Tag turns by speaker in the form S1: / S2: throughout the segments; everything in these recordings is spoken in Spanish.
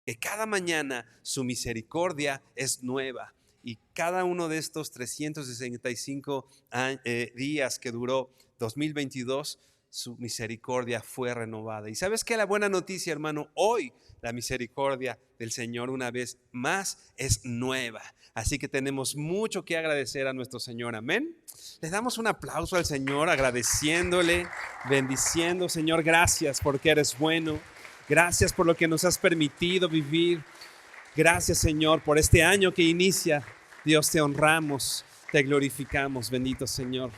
S1: Que cada mañana su misericordia es nueva. Y cada uno de estos 365 días que duró 2022, su misericordia fue renovada. Y ¿sabes qué? La buena noticia, hermano, hoy la misericordia del Señor una vez más es nueva. Así que tenemos mucho que agradecer a nuestro Señor. Amén. Le damos un aplauso al Señor agradeciéndole, bendiciendo. Señor, gracias porque eres bueno. Gracias por lo que nos has permitido vivir. Gracias, Señor, por este año que inicia. Dios, te honramos, te glorificamos. Bendito Señor,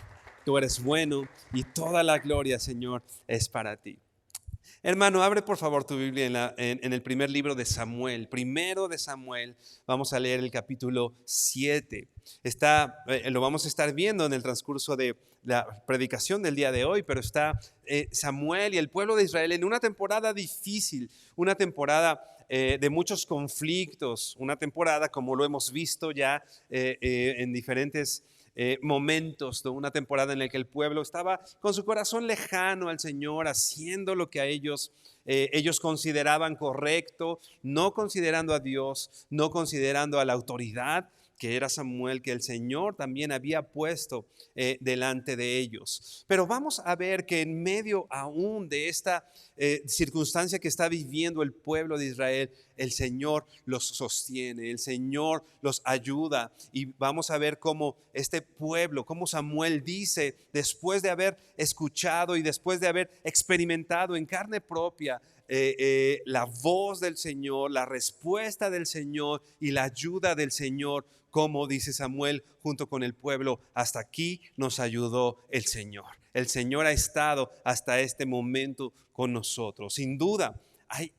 S1: tú eres bueno y toda la gloria, Señor, es para ti. Hermano, abre por favor tu Biblia en el primer libro de Samuel. Primero de Samuel, vamos a leer el capítulo 7. Lo vamos a estar viendo en el transcurso de la predicación del día de hoy, pero está Samuel y el pueblo de Israel en una temporada difícil, una temporada de muchos conflictos, una temporada como lo hemos visto ya en diferentes momentos de una temporada en la que el pueblo estaba con su corazón lejano al Señor, haciendo lo que a ellos consideraban correcto, no considerando a Dios, no considerando a la autoridad que era Samuel, que el Señor también había puesto delante de ellos. Pero vamos a ver que en medio aún de esta circunstancia que está viviendo el pueblo de Israel, el Señor los sostiene, el Señor los ayuda. Y vamos a ver cómo este pueblo, cómo Samuel dice, después de haber escuchado y después de haber experimentado en carne propia la voz del Señor, la respuesta del Señor y la ayuda del Señor, como dice Samuel junto con el pueblo, hasta aquí nos ayudó el Señor. El Señor ha estado hasta este momento con nosotros. Sin duda,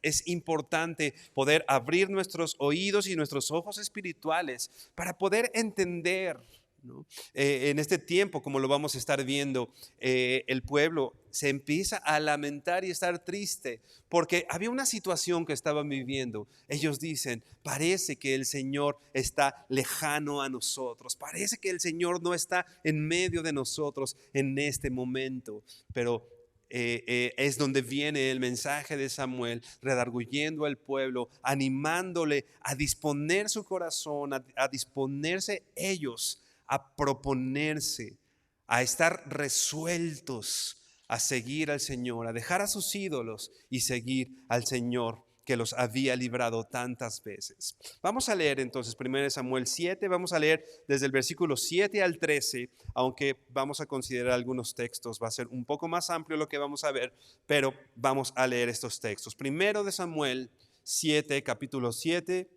S1: es importante poder abrir nuestros oídos y nuestros ojos espirituales para poder entender, ¿no? En este tiempo, como lo vamos a estar viendo, el pueblo se empieza a lamentar y estar triste porque había una situación que estaban viviendo. Ellos dicen, parece que el Señor está lejano a nosotros, parece que el Señor no está en medio de nosotros en este momento. Pero es donde viene el mensaje de Samuel, redarguyendo al pueblo, animándole a disponer su corazón, a disponerse ellos a proponerse, a estar resueltos a seguir al Señor, a dejar a sus ídolos y seguir al Señor que los había librado tantas veces. Vamos a leer entonces 1 Samuel 7, vamos a leer desde el versículo 7 al 13, aunque vamos a considerar algunos textos, va a ser un poco más amplio lo que vamos a ver, pero vamos a leer estos textos. 1 de Samuel 7, capítulo 7,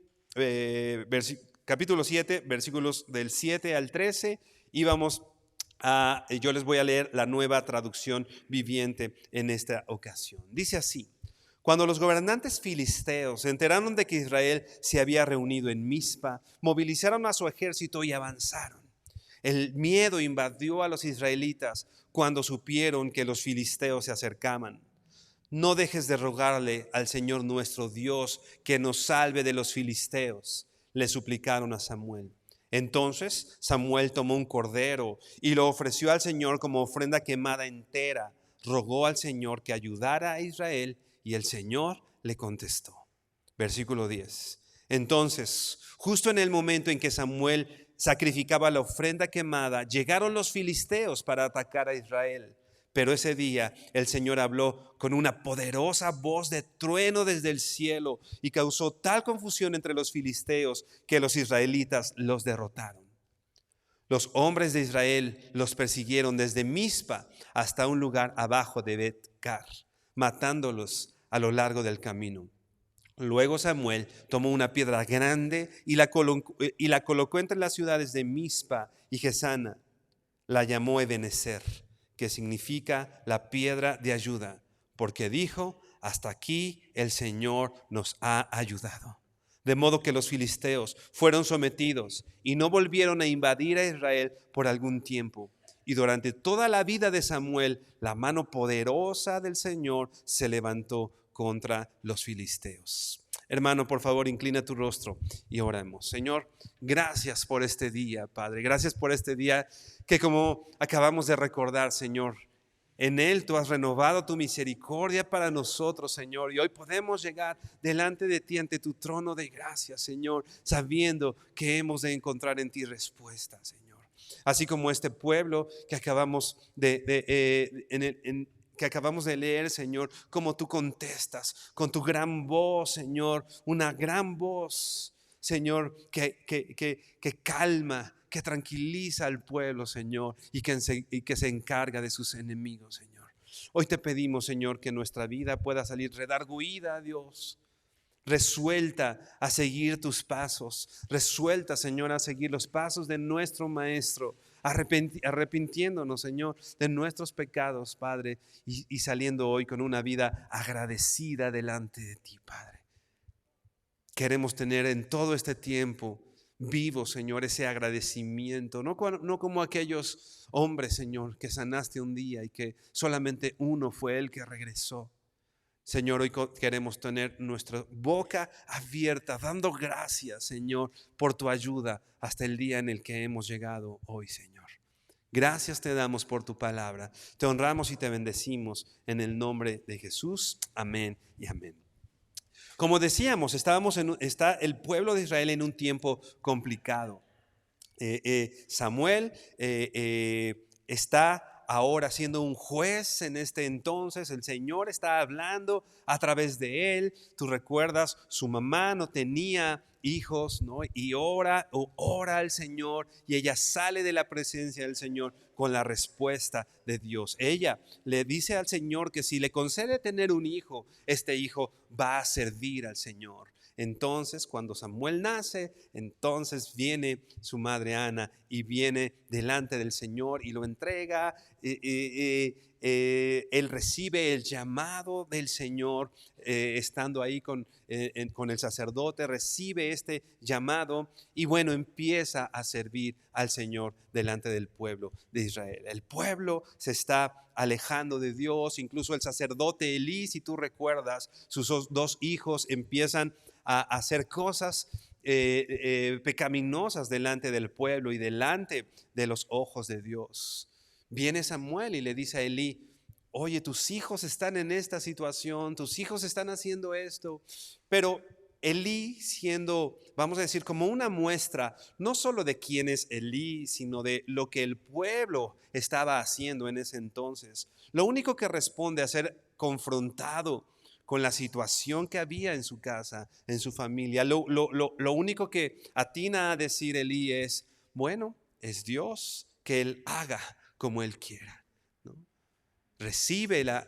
S1: capítulo 7, versículos del 7 al 13, y yo les voy a leer la Nueva Traducción Viviente en esta ocasión. Dice así: cuando los gobernantes filisteos se enteraron de que Israel se había reunido en Mizpa, movilizaron a su ejército y avanzaron. El miedo invadió a los israelitas cuando supieron que los filisteos se acercaban. No dejes de rogarle al Señor nuestro Dios que nos salve de los filisteos, le suplicaron a Samuel. Entonces Samuel tomó un cordero y lo ofreció al Señor como ofrenda quemada entera. Rogó al Señor que ayudara a Israel y el Señor le contestó. Versículo 10. Entonces, justo en el momento en que Samuel sacrificaba la ofrenda quemada, llegaron los filisteos para atacar a Israel. Pero ese día el Señor habló con una poderosa voz de trueno desde el cielo y causó tal confusión entre los filisteos que los israelitas los derrotaron. Los hombres de Israel los persiguieron desde Mizpa hasta un lugar abajo de Bet-car, matándolos a lo largo del camino. Luego Samuel tomó una piedra grande y la colocó entre las ciudades de Mizpa y Gesana. La llamó Ebenezer, que significa la piedra de ayuda, porque dijo: hasta aquí el Señor nos ha ayudado. De modo que los filisteos fueron sometidos y no volvieron a invadir a Israel por algún tiempo. Y durante toda la vida de Samuel, la mano poderosa del Señor se levantó contra los filisteos. Hermano, por favor, inclina tu rostro y oremos. Señor, gracias por este día, Padre. Gracias por este día que, como acabamos de recordar, Señor, en Él tú has renovado tu misericordia para nosotros, Señor. Y hoy podemos llegar delante de ti, ante tu trono de gracia, Señor, sabiendo que hemos de encontrar en ti respuesta, Señor. Así como este pueblo que acabamos que acabamos de leer, Señor, como tú contestas con tu gran voz, Señor, una gran voz, Señor, que calma, que tranquiliza al pueblo, Señor, y que se encarga de sus enemigos, Señor. Hoy te pedimos, Señor, que nuestra vida pueda salir redarguida, Dios, resuelta a seguir tus pasos, resuelta, Señor, a seguir los pasos de nuestro Maestro, arrepintiéndonos, Señor, de nuestros pecados, Padre, y saliendo hoy con una vida agradecida delante de ti, Padre. Queremos tener en todo este tiempo vivo, Señor, ese agradecimiento, no como aquellos hombres, Señor, que sanaste un día y que solamente uno fue el que regresó. Señor, hoy queremos tener nuestra boca abierta, dando gracias, Señor, por tu ayuda hasta el día en el que hemos llegado hoy, Señor. Gracias te damos por tu palabra. Te honramos y te bendecimos en el nombre de Jesús. Amén y amén. Como decíamos, está el pueblo de Israel en un tiempo complicado. Samuel está ahora siendo un juez en este entonces. El Señor está hablando a través de él. Tú recuerdas, su mamá no tenía hijos, ¿no? Y ora al Señor, y ella sale de la presencia del Señor con la respuesta de Dios. Ella le dice al Señor que si le concede tener un hijo, este hijo va a servir al Señor. Entonces, cuando Samuel nace, entonces viene su madre Ana y viene delante del Señor y lo entrega. Él recibe el llamado del Señor, estando ahí con el sacerdote, recibe este llamado y bueno, empieza a servir al Señor delante del pueblo de Israel. El pueblo se está alejando de Dios, incluso el sacerdote Elí, si tú recuerdas, sus dos hijos empiezan a hacer cosas pecaminosas delante del pueblo y delante de los ojos de Dios. Viene Samuel y le dice a Elí: oye, tus hijos están en esta situación, tus hijos están haciendo esto, pero Elí siendo, vamos a decir, como una muestra, no solo de quién es Elí, sino de lo que el pueblo estaba haciendo en ese entonces. Lo único que responde a ser confrontado con la situación que había en su casa, en su familia, lo único que atina a decir Elí es, bueno, es Dios, que Él haga como Él quiera, ¿no? Recibe la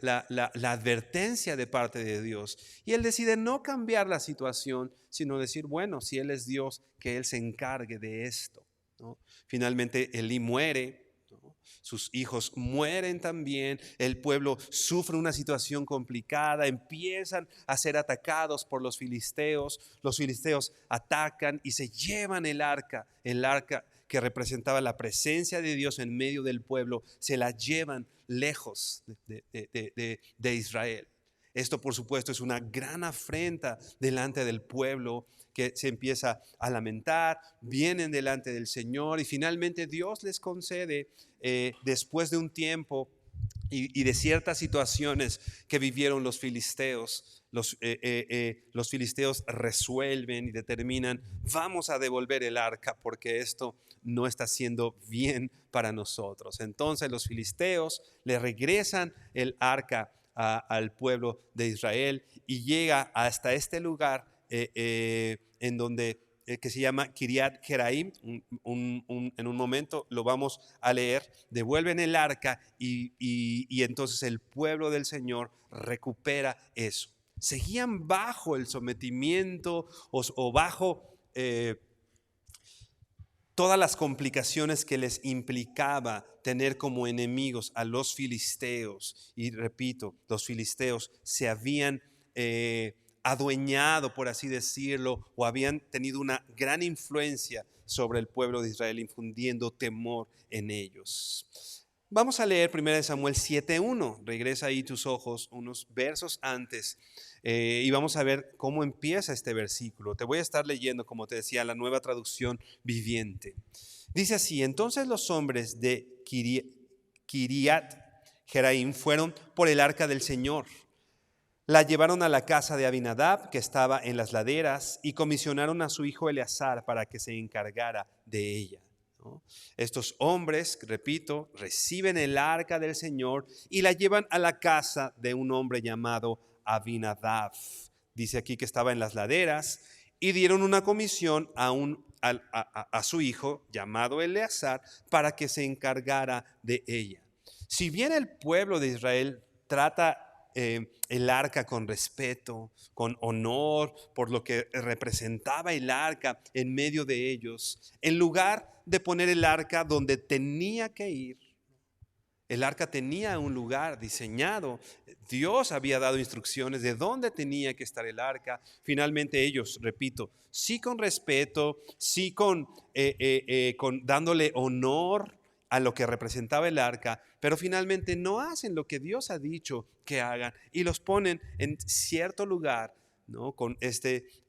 S1: advertencia de parte de Dios y él decide no cambiar la situación, sino decir, bueno, si Él es Dios, que Él se encargue de esto, ¿no? Finalmente Elí muere, ¿no? Sus hijos mueren también, el pueblo sufre una situación complicada, empiezan a ser atacados por los filisteos atacan y se llevan el arca que representaba la presencia de Dios en medio del pueblo, se la llevan lejos de Israel. Esto, por supuesto, es una gran afrenta delante del pueblo que se empieza a lamentar, vienen delante del Señor y finalmente Dios les concede, después de un tiempo y de ciertas situaciones que vivieron los filisteos, los filisteos resuelven y determinan, vamos a devolver el arca porque esto no está siendo bien para nosotros. Entonces los filisteos le regresan el arca al pueblo de Israel y llega hasta este lugar, en donde que se llama Kiriat Jeraim. En un momento lo vamos a leer. Devuelven el arca y entonces el pueblo del Señor recupera eso. Seguían bajo el sometimiento o bajo todas las complicaciones que les implicaba tener como enemigos a los filisteos. Y repito, los filisteos se habían adueñado, por así decirlo, o habían tenido una gran influencia sobre el pueblo de Israel, infundiendo temor en ellos. Vamos a leer 1 Samuel 7:1. Regresa ahí tus ojos unos versos antes, y vamos a ver cómo empieza este versículo. Te voy a estar leyendo, como te decía, la Nueva Traducción Viviente. Dice así: entonces los hombres de Kiriat Jeraim fueron por el arca del Señor. La llevaron a la casa de Abinadab, que estaba en las laderas, y comisionaron a su hijo Eleazar para que se encargara de ella, ¿no? Estos hombres, repito, reciben el arca del Señor y la llevan a la casa de un hombre llamado Abinadab. Dice aquí que estaba en las laderas y dieron una comisión a su hijo llamado Eleazar para que se encargara de ella. Si bien el pueblo de Israel trata el arca con respeto, con honor, por lo que representaba el arca en medio de ellos, en lugar de poner el arca donde tenía que ir, el arca tenía un lugar diseñado. Dios había dado instrucciones de dónde tenía que estar el arca. Finalmente ellos, repito, sí con respeto, sí con dándole honor a lo que representaba el arca, pero finalmente no hacen lo que Dios ha dicho que hagan y los ponen en cierto lugar, ¿no? Con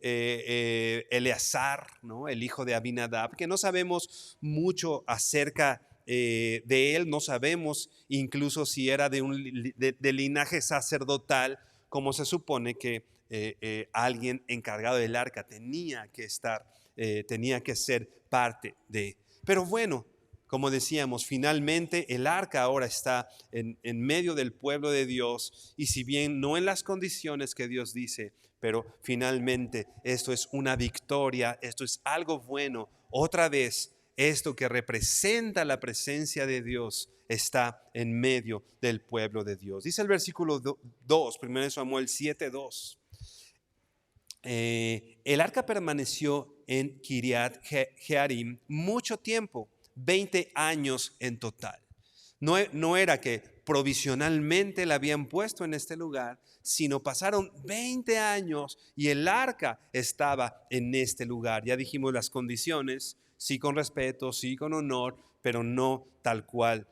S1: Eleazar, ¿no? El hijo de Abinadab, que no sabemos mucho acerca de él, no sabemos incluso si era de linaje sacerdotal, como se supone que alguien encargado del arca tenía que estar, tenía que ser parte de. Pero bueno, como decíamos, finalmente el arca ahora está en medio del pueblo de Dios, y si bien no en las condiciones que Dios dice, pero finalmente esto es una victoria, esto es algo bueno. Otra vez, esto que representa la presencia de Dios está en medio del pueblo de Dios. Dice el versículo 2, 1 Samuel 7:2. El arca permaneció en Kiriat Jearim mucho tiempo, 20 años en total. No era que provisionalmente la habían puesto en este lugar, sino pasaron 20 años y el arca estaba en este lugar. Ya dijimos las condiciones, sí con respeto, sí con honor, pero no tal cual.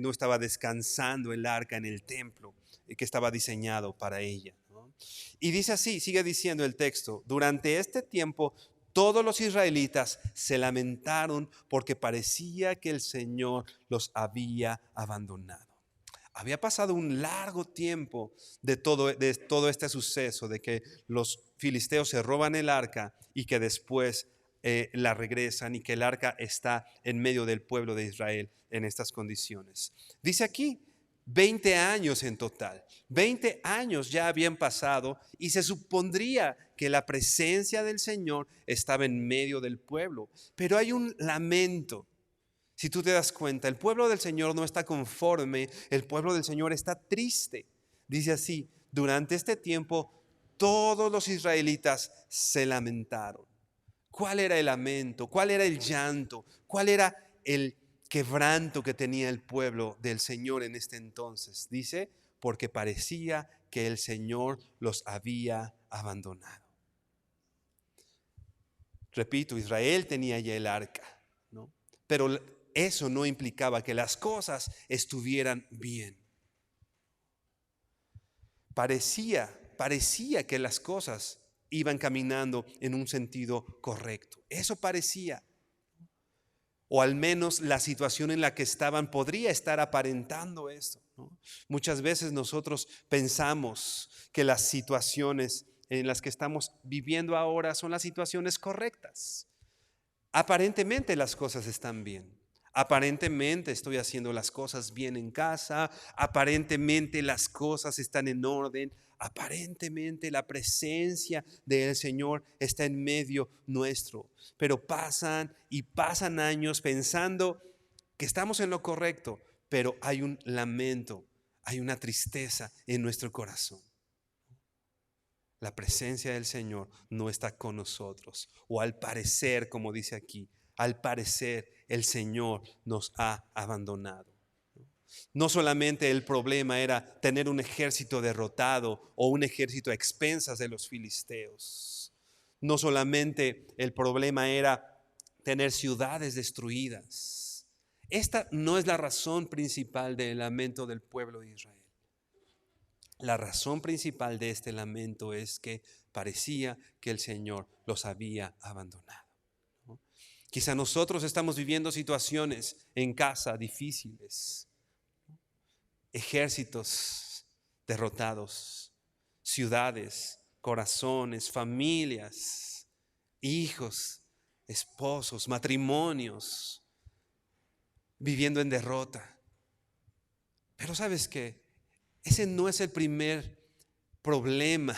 S1: No estaba descansando el arca en el templo que estaba diseñado para ella, ¿no? Y dice así, sigue diciendo el texto: durante este tiempo todos los israelitas se lamentaron porque parecía que el Señor los había abandonado. Había pasado un largo tiempo de todo este suceso, de que los filisteos se roban el arca y que después la regresan y que el arca está en medio del pueblo de Israel en estas condiciones. Dice aquí 20 años en total. 20 años ya habían pasado y se supondría que la presencia del Señor estaba en medio del pueblo. Pero hay un lamento. Si tú te das cuenta, el pueblo del Señor no está conforme, el pueblo del Señor está triste. Dice así, durante este tiempo todos los israelitas se lamentaron. ¿Cuál era el lamento? ¿Cuál era el llanto? ¿Cuál era el quebranto que tenía el pueblo del Señor en este entonces? Dice, porque parecía que el Señor los había abandonado. Repito, Israel tenía ya el arca, ¿no? Pero eso no implicaba que las cosas estuvieran bien. Parecía que las cosas iban caminando en un sentido correcto. Eso parecía. O al menos la situación en la que estaban podría estar aparentando esto, ¿no? Muchas veces nosotros pensamos que las situaciones en las que estamos viviendo ahora son las situaciones correctas. Aparentemente las cosas están bien. Aparentemente estoy haciendo las cosas bien en casa. Aparentemente las cosas están en orden. Aparentemente la presencia del Señor está en medio nuestro. Pero pasan y pasan años pensando que estamos en lo correcto, pero hay un lamento, hay una tristeza en nuestro corazón. La presencia del Señor no está con nosotros. O al parecer, como dice aquí, al parecer el Señor nos ha abandonado. No solamente el problema era tener un ejército derrotado o un ejército a expensas de los filisteos. No solamente el problema era tener ciudades destruidas. Esta no es la razón principal del lamento del pueblo de Israel. La razón principal de este lamento es que parecía que el Señor los había abandonado, ¿no? Quizá nosotros estamos viviendo situaciones en casa difíciles, ejércitos derrotados, ciudades, corazones, familias, hijos, esposos, matrimonios, viviendo en derrota. Pero ¿sabes qué? Ese no es el primer problema,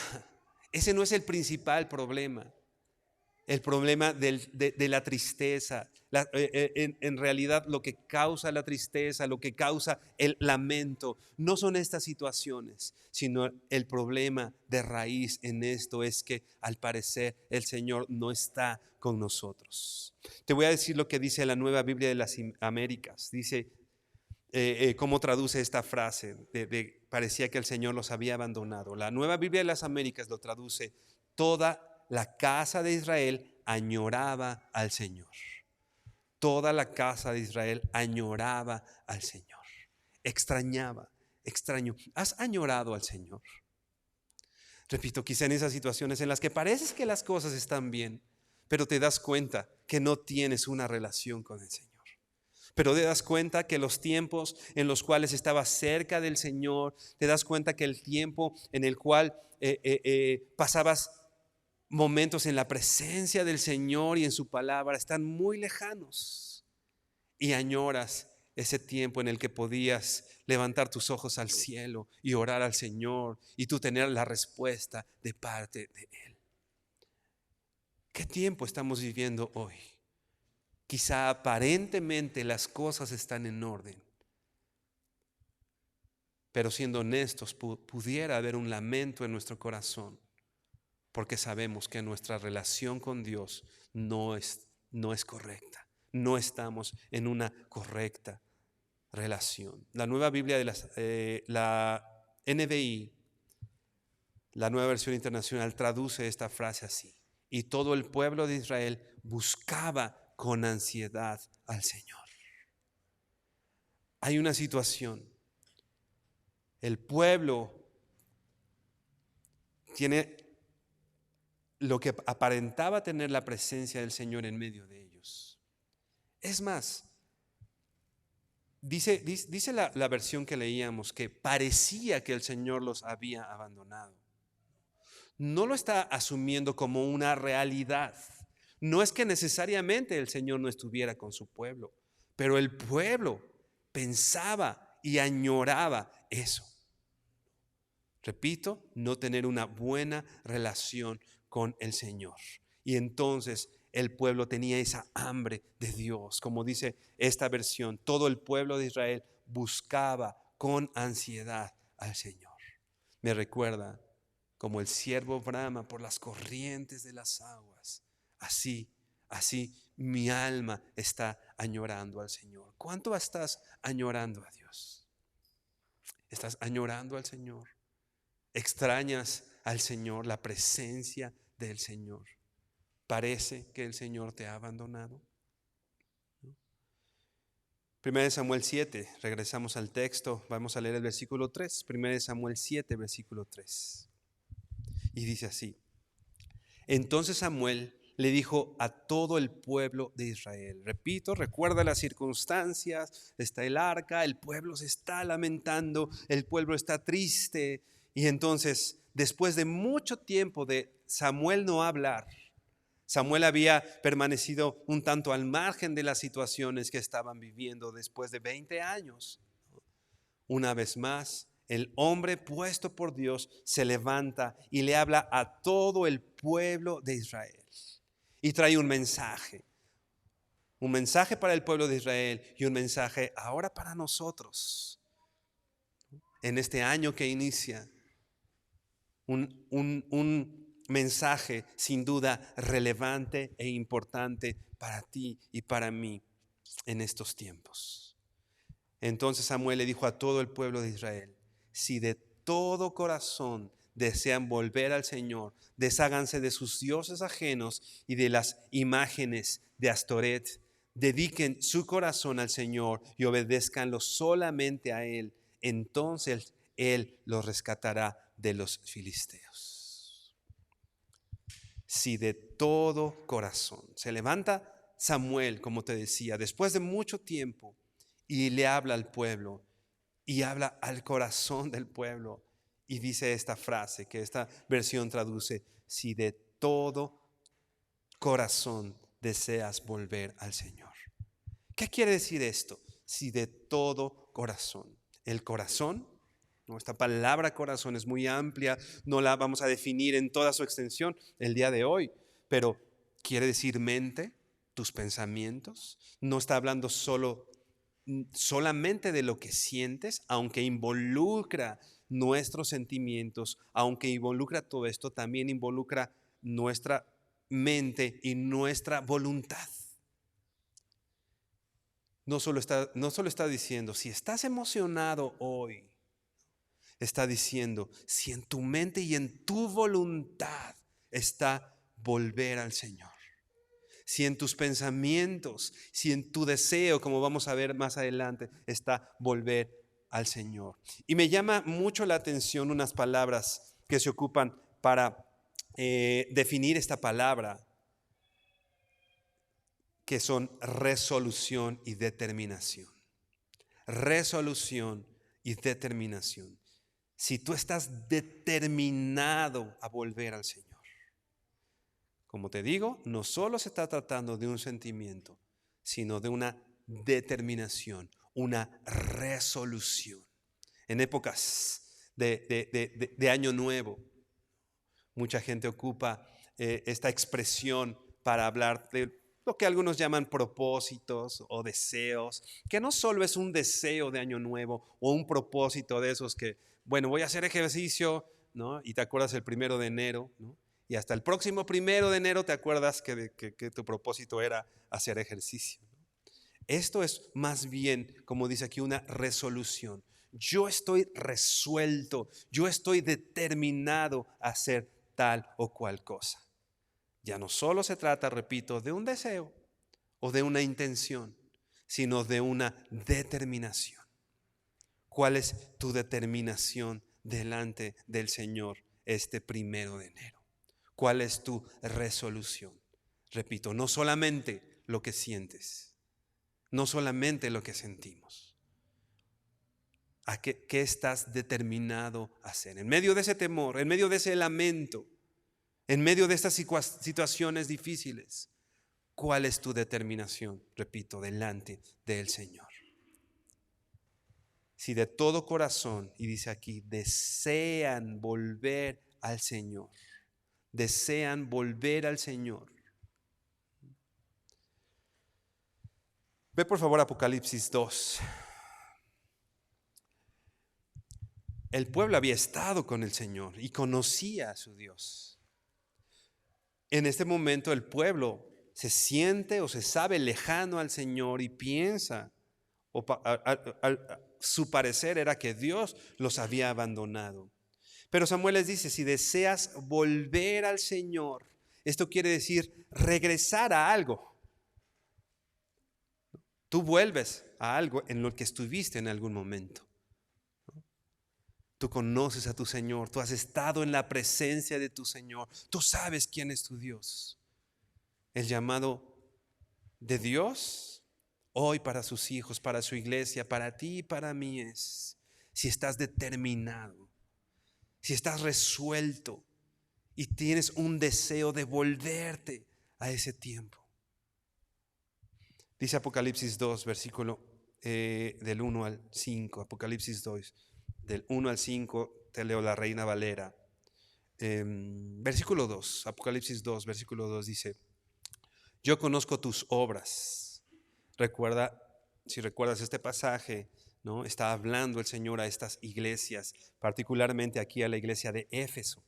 S1: ese no es el principal problema. El problema de la tristeza, en realidad lo que causa la tristeza, lo que causa el lamento, no son estas situaciones, sino el problema de raíz en esto es que al parecer el Señor no está con nosotros. Te voy a decir lo que dice la Nueva Biblia de las Américas. Dice, cómo traduce esta frase parecía que el Señor los había abandonado. La Nueva Biblia de las Américas lo traduce: toda la casa de Israel añoraba al Señor. Toda la casa de Israel añoraba al Señor. Extrañaba, extraño. ¿Has añorado al Señor? Repito, quizá en esas situaciones en las que pareces que las cosas están bien, pero te das cuenta que no tienes una relación con el Señor. Pero te das cuenta que los tiempos en los cuales estabas cerca del Señor, te das cuenta que el tiempo en el cual pasabas momentos en la presencia del Señor y en su palabra están muy lejanos. Y añoras ese tiempo en el que podías levantar tus ojos al cielo y orar al Señor y tú tener la respuesta de parte de Él. ¿Qué tiempo estamos viviendo hoy? Quizá aparentemente las cosas están en orden, pero siendo honestos, pudiera haber un lamento en nuestro corazón, porque sabemos que nuestra relación con Dios no es correcta. No estamos en una correcta relación. La Nueva Biblia de la NBI, la Nueva Versión Internacional, traduce esta frase así: y todo el pueblo de Israel buscaba con ansiedad al Señor. Hay una situación. El pueblo tiene lo que aparentaba tener la presencia del Señor en medio de ellos. Es más, Dice la versión que leíamos que parecía que el Señor los había abandonado. No lo está asumiendo como una realidad. No es que necesariamente el Señor no estuviera con su pueblo, pero el pueblo pensaba y añoraba eso. Repito, no tener una buena relación con el Señor. Y entonces el pueblo tenía esa hambre de Dios. Como dice esta versión, todo el pueblo de Israel buscaba con ansiedad al Señor. Me recuerda como el siervo brama por las corrientes de las aguas. Así mi alma está añorando al Señor. ¿Cuánto estás añorando a Dios? ¿Estás añorando al Señor? ¿Extrañas al Señor, la presencia del Señor? ¿Parece que el Señor te ha abandonado? 1 Samuel 7, regresamos al texto, vamos a leer el versículo 3. 1 Samuel 7, versículo 3. Y dice así: Entonces Samuel le dijo a todo el pueblo de Israel. Repito, recuerda las circunstancias, está el arca, el pueblo se está lamentando, el pueblo está triste. Y entonces, después de mucho tiempo de Samuel no hablar, Samuel había permanecido un tanto al margen de las situaciones que estaban viviendo después de 20 años. Una vez más, el hombre puesto por Dios se levanta y le habla a todo el pueblo de Israel. Y trae un mensaje para el pueblo de Israel y un mensaje ahora para nosotros. En este año que inicia, un mensaje sin duda relevante e importante para ti y para mí en estos tiempos. Entonces Samuel le dijo a todo el pueblo de Israel: si de todo corazón desean volver al Señor, desháganse de sus dioses ajenos y de las imágenes de Astoret, dediquen su corazón al Señor y obedézcanlo solamente a Él. Entonces Él los rescatará de los filisteos. Si de todo corazón. Se levanta Samuel, como te decía, después de mucho tiempo, y le habla al pueblo y habla al corazón del pueblo y dice esta frase que esta versión traduce: si de todo corazón deseas volver al Señor. ¿Qué quiere decir esto? Si de todo corazón. El corazón, esta palabra corazón es muy amplia, no la vamos a definir en toda su extensión el día de hoy, pero quiere decir mente, tus pensamientos. No está hablando solamente de lo que sientes, aunque involucra nuestros sentimientos, aunque involucra todo esto, también involucra nuestra mente y nuestra voluntad. No solo está diciendo, si estás emocionado hoy, está diciendo, si en tu mente y en tu voluntad está volver al Señor. Si en tus pensamientos, si en tu deseo, como vamos a ver más adelante, está volver al Señor. Y me llama mucho la atención unas palabras que se ocupan para definir esta palabra, que son resolución y determinación. Resolución y determinación. Si tú estás determinado a volver al Señor, como te digo, no solo se está tratando de un sentimiento, sino de una determinación, una resolución. En épocas de Año Nuevo, mucha gente ocupa esta expresión para hablar de lo que algunos llaman propósitos o deseos, que no solo es un deseo de Año Nuevo o un propósito de esos que, bueno, voy a hacer ejercicio, ¿no? Y te acuerdas el 1 de enero, ¿no? Y hasta el próximo 1 de enero te acuerdas que tu propósito era hacer ejercicio. Esto es más bien, como dice aquí, una resolución. Yo estoy resuelto, yo estoy determinado a hacer tal o cual cosa. Ya no solo se trata, repito, de un deseo o de una intención, sino de una determinación. ¿Cuál es tu determinación delante del Señor este 1 de enero? ¿Cuál es tu resolución? Repito, no solamente lo que sientes, no solamente lo que sentimos, qué estás determinado a hacer. En medio de ese temor, en medio de ese lamento, en medio de estas situaciones difíciles, ¿cuál es tu determinación? Repito, delante del Señor. Si de todo corazón, y dice aquí, desean volver al Señor, desean volver al Señor. Ve por favor Apocalipsis 2. El pueblo había estado con el Señor y conocía a su Dios. En este momento el pueblo se siente o se sabe lejano al Señor y piensa, su parecer era que Dios los había abandonado. Pero Samuel les dice, si deseas volver al Señor, esto quiere decir regresar a algo. Tú vuelves a algo en lo que estuviste en algún momento. Tú conoces a tu Señor, tú has estado en la presencia de tu Señor, tú sabes quién es tu Dios. El llamado de Dios hoy para sus hijos, para su iglesia, para ti y para mí es, si estás determinado, si estás resuelto y tienes un deseo de volverte a ese tiempo. Dice Apocalipsis 2, versículo del 1 al 5, Apocalipsis 2, del 1 al 5, te leo la Reina Valera. Versículo 2, Apocalipsis 2, versículo 2 dice, yo conozco tus obras. Si recuerdas este pasaje, ¿no? Está hablando el Señor a estas iglesias, particularmente aquí a la iglesia de Éfeso.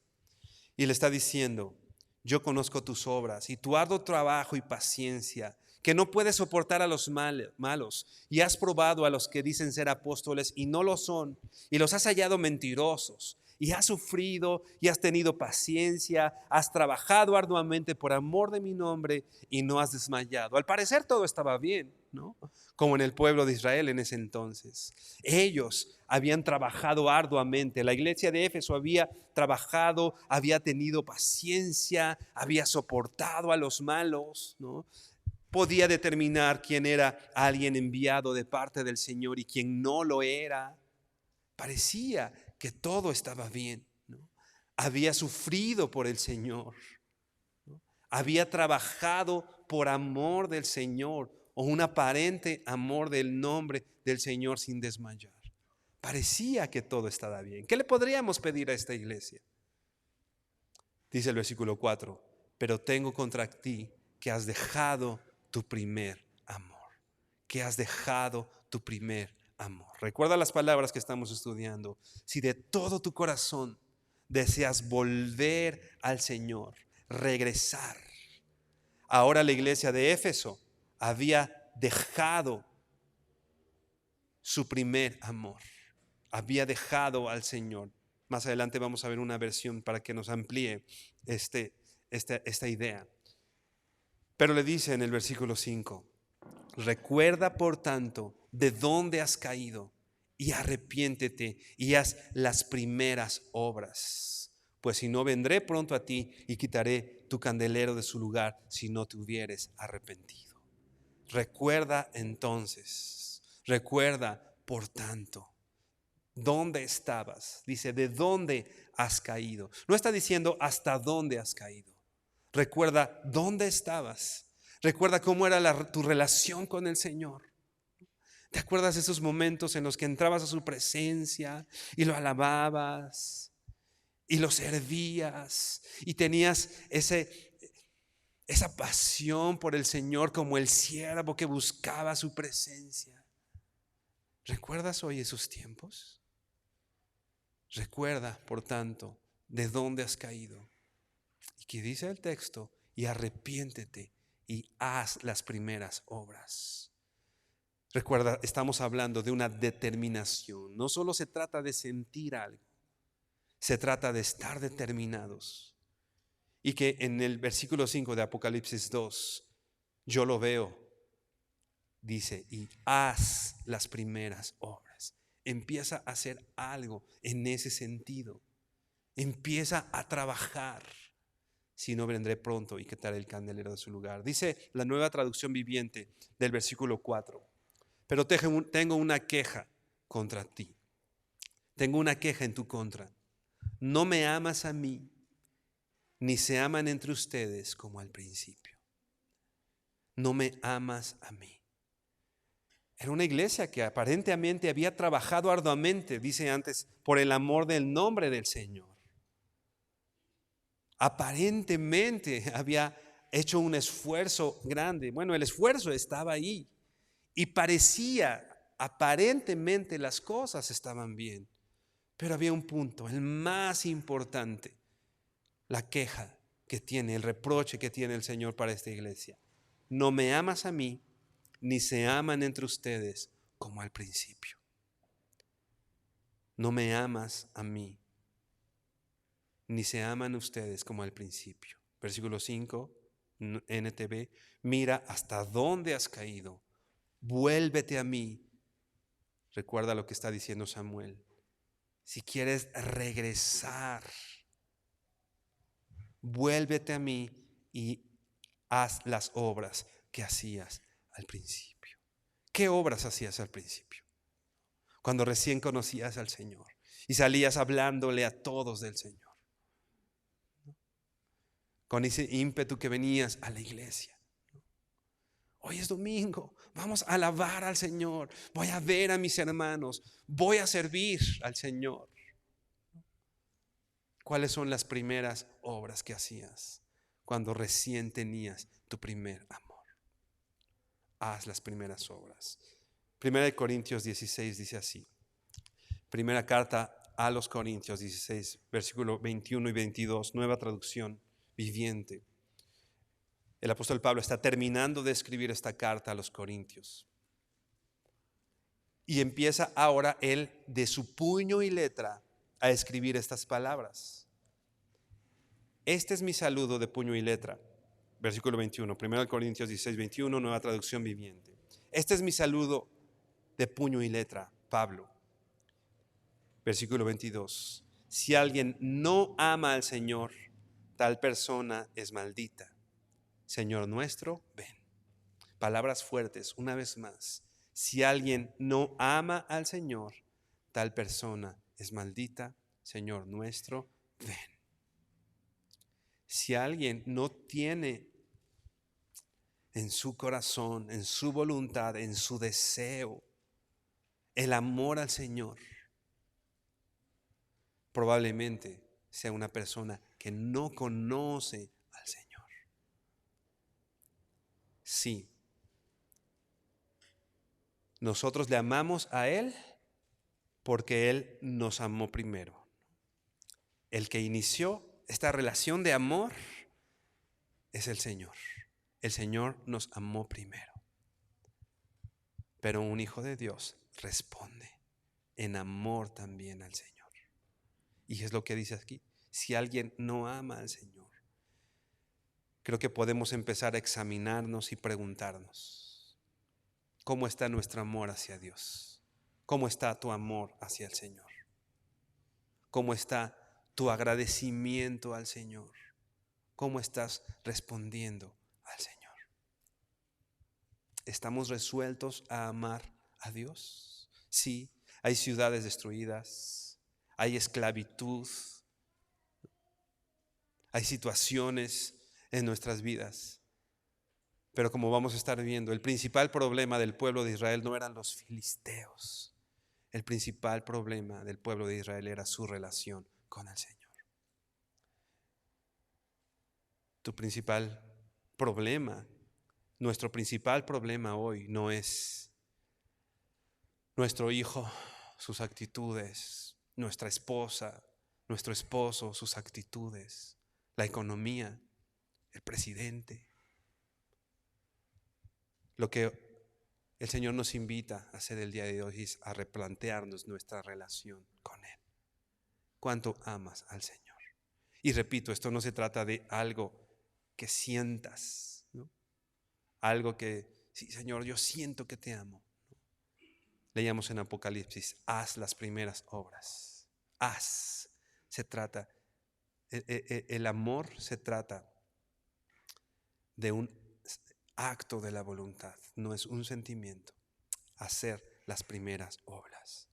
S1: Y le está diciendo, yo conozco tus obras y tu arduo trabajo y paciencia, que no puedes soportar a los malos, y has probado a los que dicen ser apóstoles y no lo son, y los has hallado mentirosos, y has sufrido y has tenido paciencia, has trabajado arduamente por amor de mi nombre y no has desmayado. Al parecer todo estaba bien, ¿no? Como en el pueblo de Israel en ese entonces. Ellos habían trabajado arduamente. La iglesia de Éfeso había trabajado, había tenido paciencia, había soportado a los malos, ¿no? Podía determinar quién era alguien enviado de parte del Señor y quién no lo era. Parecía que todo estaba bien, ¿no? Había sufrido por el Señor, ¿no? Había trabajado por amor del Señor o un aparente amor del nombre del Señor sin desmayar. Parecía que todo estaba bien. ¿Qué le podríamos pedir a esta iglesia? Dice el versículo 4, pero tengo contra ti que has dejado tu primer amor, que has dejado tu primer amor. Recuerda las palabras que estamos estudiando. Si de todo tu corazón deseas volver al Señor, regresar. Ahora la iglesia de Éfeso había dejado su primer amor, había dejado al Señor. Más adelante vamos a ver una versión para que nos amplíe esta idea. Pero le dice en el versículo 5, recuerda por tanto de dónde has caído y arrepiéntete y haz las primeras obras. Pues si no, vendré pronto a ti y quitaré tu candelero de su lugar si no te hubieres arrepentido. Recuerda entonces, recuerda por tanto, ¿dónde estabas? Dice, ¿de dónde has caído? No está diciendo hasta dónde has caído. Recuerda dónde estabas. Recuerda cómo era tu relación con el Señor. ¿Te acuerdas de esos momentos en los que entrabas a su presencia y lo alababas y lo servías y tenías esa pasión por el Señor como el siervo que buscaba su presencia? ¿Recuerdas hoy esos tiempos? Recuerda, por tanto, de dónde has caído. Y que dice el texto, y arrepiéntete y haz las primeras obras. Recuerda, estamos hablando de una determinación. No solo se trata de sentir algo, se trata de estar determinados. Y que en el versículo 5 de Apocalipsis 2, yo lo veo, dice, y haz las primeras obras. Empieza a hacer algo en ese sentido. Empieza a trabajar. Si no, vendré pronto y quitaré el candelero de su lugar. Dice la Nueva Traducción Viviente del versículo 4. Pero tengo una queja contra ti. Tengo una queja en tu contra. No me amas a mí, ni se aman entre ustedes como al principio. No me amas a mí. Era una iglesia que aparentemente había trabajado arduamente, dice antes, por el amor del nombre del Señor. Aparentemente había hecho un esfuerzo grande. Bueno, el esfuerzo estaba ahí y aparentemente las cosas estaban bien. Pero había un punto, el más importante, la queja que tiene, el reproche que tiene el Señor para esta iglesia. No me amas a mí, ni se aman entre ustedes como al principio. No me amas a mí, ni se aman ustedes como al principio. Versículo 5, NTV, mira hasta dónde has caído, vuélvete a mí. Recuerda lo que está diciendo Samuel. Si quieres regresar, vuélvete a mí y haz las obras que hacías al principio. ¿Qué obras hacías al principio? Cuando recién conocías al Señor y salías hablándole a todos del Señor. Con ese ímpetu que venías a la iglesia. Hoy es domingo, vamos a alabar al Señor. Voy a ver a mis hermanos, voy a servir al Señor. ¿Cuáles son las primeras obras que hacías cuando recién tenías tu primer amor? Haz las primeras obras. Primera de Corintios 16 dice así. Primera carta a los Corintios 16, versículo 21 y 22, nueva traducción viviente. El apóstol Pablo está terminando de escribir esta carta a los Corintios. Y empieza ahora él de su puño y letra a escribir estas palabras. Este es mi saludo de puño y letra. Versículo 21, 1 Corintios 16, 21, nueva traducción viviente. Este es mi saludo de puño y letra, Pablo. Versículo 22. Si alguien no ama al Señor, tal persona es maldita. Señor nuestro, ven. Palabras fuertes, una vez más. Si alguien no ama al Señor, tal persona es maldita. Señor nuestro, ven. Si alguien no tiene en su corazón, en su voluntad, en su deseo, el amor al Señor, probablemente sea una persona que no conoce al Señor. Sí, nosotros le amamos a Él porque Él nos amó primero. El que inició esta relación de amor es el Señor. El Señor nos amó primero. Pero un hijo de Dios responde en amor también al Señor. Y es lo que dice aquí. Si alguien no ama al Señor, creo que podemos empezar a examinarnos y preguntarnos, ¿cómo está nuestro amor hacia Dios? ¿Cómo está tu amor hacia el Señor? ¿Cómo está tu agradecimiento al Señor? ¿Cómo estás respondiendo al Señor? ¿Estamos resueltos a amar a Dios? Sí, hay ciudades destruidas, hay esclavitud, hay situaciones en nuestras vidas. Pero como vamos a estar viendo, el principal problema del pueblo de Israel no eran los filisteos. El principal problema del pueblo de Israel era su relación con el Señor. Tu principal problema, nuestro principal problema hoy no es nuestro hijo, sus actitudes, nuestra esposa, nuestro esposo, sus actitudes, la economía, el presidente. Lo que el Señor nos invita a hacer el día de hoy es a replantearnos nuestra relación con Él. ¿Cuánto amas al Señor? Y repito, esto no se trata de algo que sientas, ¿no? Algo que, sí, Señor, yo siento que te amo. Leíamos en Apocalipsis, haz las primeras obras. Haz. Se trata, el amor se trata de un acto de la voluntad, no es un sentimiento. Hacer las primeras obras.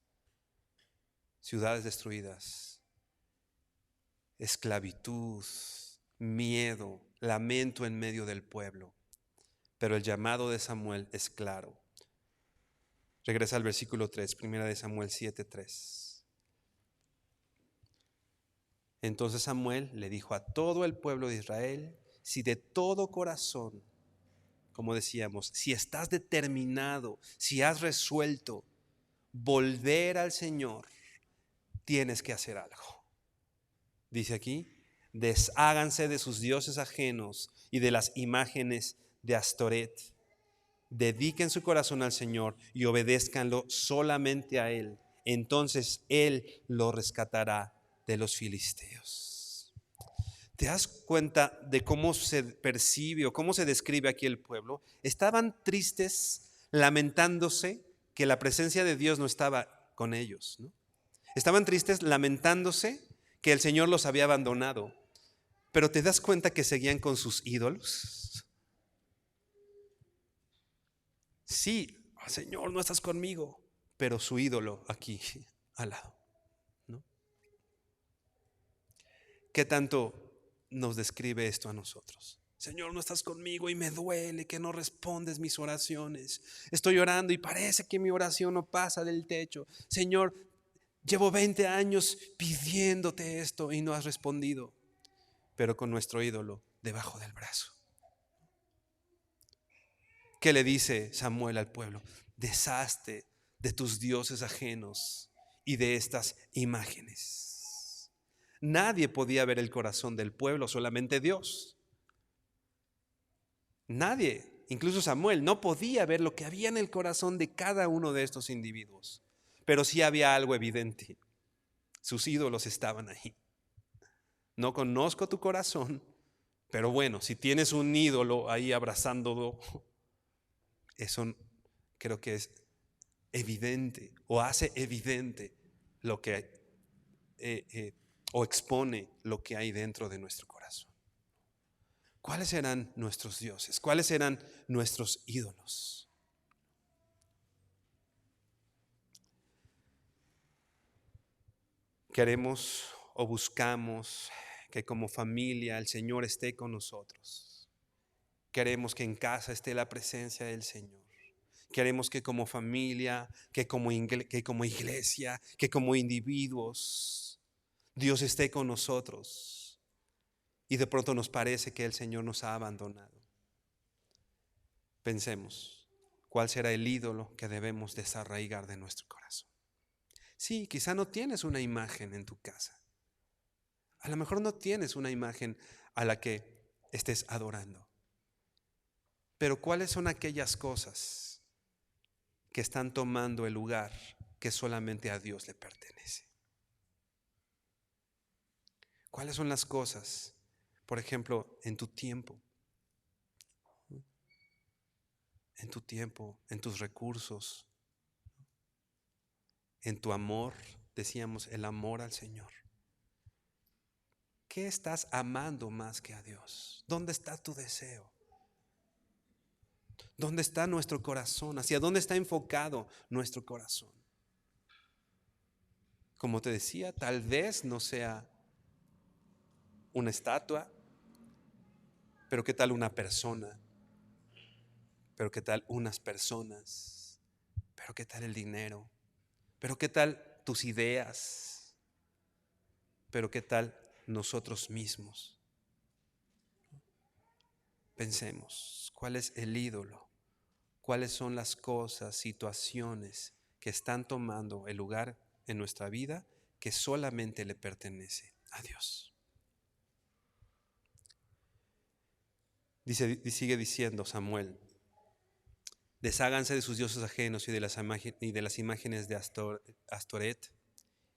S1: ciudades destruidas, esclavitud, miedo, lamento en medio del pueblo. Pero el llamado de Samuel es claro. Regresa al versículo 3, primera de Samuel 7:3. Entonces Samuel le dijo a todo el pueblo de Israel: si de todo corazón, como decíamos, si estás determinado, si has resuelto volver al Señor, tienes que hacer algo. Dice aquí: desháganse de sus dioses ajenos y de las imágenes de Astoret. Dediquen su corazón al Señor y obedézcanlo solamente a Él. Entonces Él lo rescatará de los filisteos. ¿Te das cuenta de cómo se percibe o cómo se describe aquí el pueblo? Estaban tristes, lamentándose que la presencia de Dios no estaba con ellos, ¿no? Estaban tristes, lamentándose que el Señor los había abandonado. Pero ¿te das cuenta que seguían con sus ídolos? Sí, Señor, no estás conmigo, pero su ídolo aquí al lado, ¿no? ¿Qué tanto nos describe esto a nosotros? Señor, no estás conmigo y me duele que no respondes mis oraciones. Estoy orando y parece que mi oración no pasa del techo. Señor, llevo 20 años pidiéndote esto y no has respondido, pero con nuestro ídolo debajo del brazo. ¿Qué le dice Samuel al pueblo? Deshazte de tus dioses ajenos y de estas imágenes. Nadie podía ver el corazón del pueblo, solamente Dios. Nadie, incluso Samuel, no podía ver lo que había en el corazón de cada uno de estos individuos. Pero sí había algo evidente: sus ídolos estaban ahí. No conozco tu corazón, pero bueno, si tienes un ídolo ahí abrazándolo, eso creo que es evidente o hace evidente lo que o expone lo que hay dentro de nuestro corazón. ¿Cuáles eran nuestros dioses? ¿Cuáles eran nuestros ídolos? Queremos o buscamos que como familia el Señor esté con nosotros. Queremos que en casa esté la presencia del Señor. Queremos que como familia, que como iglesia, que como individuos, Dios esté con nosotros. Y de pronto nos parece que el Señor nos ha abandonado. Pensemos, ¿cuál será el ídolo que debemos desarraigar de nuestro corazón? Sí, quizá no tienes una imagen en tu casa. A lo mejor no tienes una imagen a la que estés adorando. Pero ¿cuáles son aquellas cosas que están tomando el lugar que solamente a Dios le pertenece? ¿Cuáles son las cosas, por ejemplo, en tu tiempo, en tus recursos, en tu amor? Decíamos, el amor al Señor. ¿Qué estás amando más que a Dios? ¿Dónde está tu deseo? ¿Dónde está nuestro corazón? ¿Hacia dónde está enfocado nuestro corazón? Como te decía, tal vez no sea una estatua, pero ¿qué tal una persona? Pero ¿qué tal unas personas? Pero ¿qué tal el dinero? Pero ¿qué tal tus ideas? Pero ¿qué tal nosotros mismos? Pensemos, ¿cuál es el ídolo? ¿Cuáles son las cosas, situaciones que están tomando el lugar en nuestra vida que solamente le pertenece a Dios? Sigue diciendo Samuel: desháganse de sus dioses ajenos y de las imágenes de Astoret.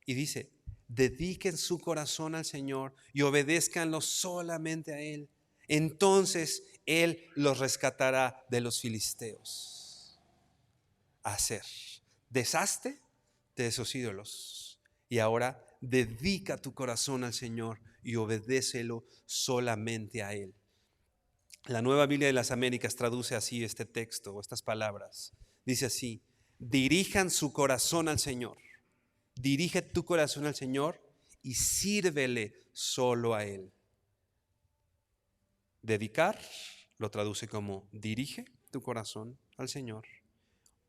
S1: Y dice: dediquen su corazón al Señor y obedézcanlo solamente a Él. Entonces Él los rescatará de los filisteos. Deshazte de esos ídolos y ahora dedica tu corazón al Señor y obedécelo solamente a Él. La Nueva Biblia de las Américas traduce así este texto o estas palabras. Dice así: dirijan su corazón al Señor Dirige tu corazón al Señor y sírvele solo a Él. Dedicar lo traduce como dirige tu corazón al Señor.